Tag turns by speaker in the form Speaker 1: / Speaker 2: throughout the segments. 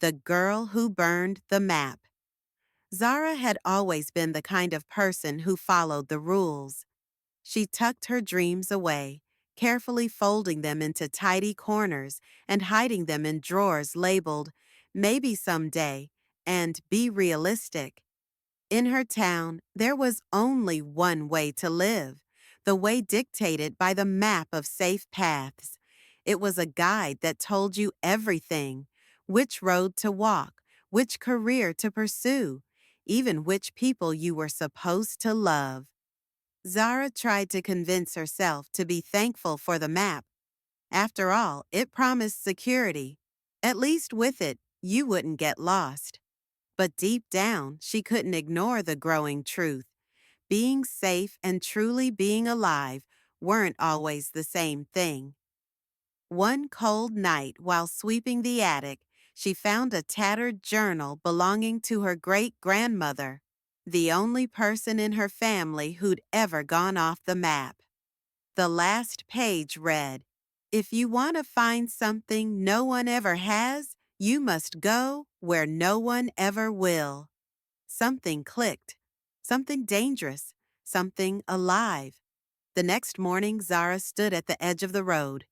Speaker 1: The Girl Who Burned the Map. Zara had always been the kind of person who followed the rules. She tucked her dreams away, carefully folding them into tidy corners and hiding them in drawers labeled, "Maybe Someday," and "Be Realistic." In her town, there was only one way to live, the way dictated by the map of safe paths. It was a guide that told you everything: which road to walk, which career to pursue, even which people you were supposed to love. Zara tried to convince herself to be thankful for the map. After all, it promised security. At least with it, you wouldn't get lost. But deep down, she couldn't ignore the growing truth. Being safe and truly being alive weren't always the same thing. One cold night, while sweeping the attic, she found a tattered journal belonging to her great-grandmother, the only person in her family who'd ever gone off the map. The last page read, "If you want to find something no one ever has, you must go where no one ever will." Something clicked. Something dangerous. Something alive. The next morning, Zara stood at the edge of the road.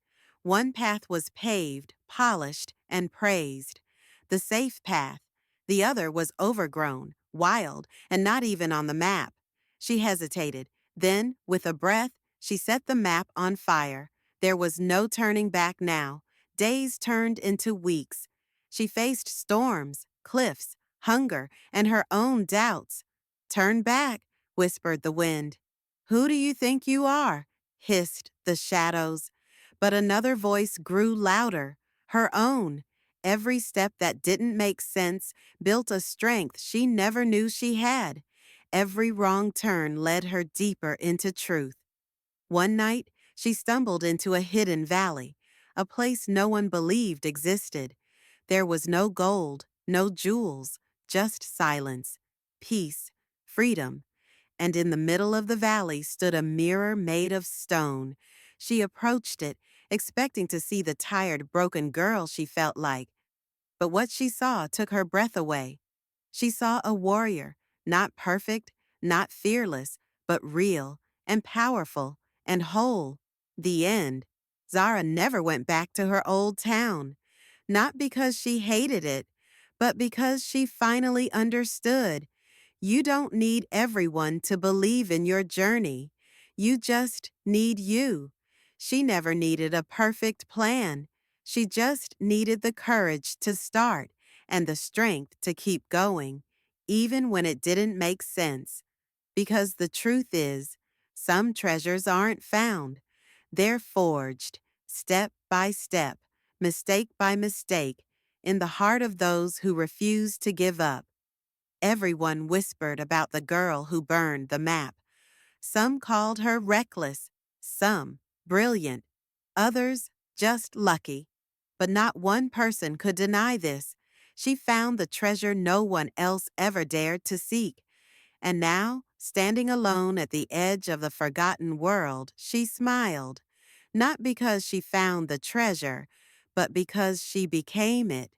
Speaker 1: One path was paved, polished, and praised. The safe path. The other was overgrown, wild, and not even on the map. She hesitated. Then, with a breath, she set the map on fire. There was no turning back now. Days turned into weeks. She faced storms, cliffs, hunger, and her own doubts. "Turn back," whispered the wind. "Who do you think you are?" hissed the shadows. But another voice grew louder, her own. Every step that didn't make sense built a strength she never knew she had. Every wrong turn led her deeper into truth. One night, she stumbled into a hidden valley, a place no one believed existed. There was no gold, no jewels, just silence, peace, freedom. And in the middle of the valley stood a mirror made of stone. She approached it, expecting to see the tired, broken girl she felt like. But what she saw took her breath away. She saw a warrior, not perfect, not fearless, but real and powerful and whole. The end. Zara never went back to her old town. Not because she hated it, but because she finally understood. You don't need everyone to believe in your journey. You just need you. She never needed a perfect plan. She just needed the courage to start and the strength to keep going, even when it didn't make sense. Because the truth is, some treasures aren't found. They're forged, step by step, mistake by mistake, in the heart of those who refuse to give up. Everyone whispered about the girl who burned the map. Some called her reckless, some brilliant, others just lucky. But not one person could deny this. She found the treasure no one else ever dared to seek. And now, standing alone at the edge of the forgotten world, she smiled. Not because she found the treasure, but because she became it.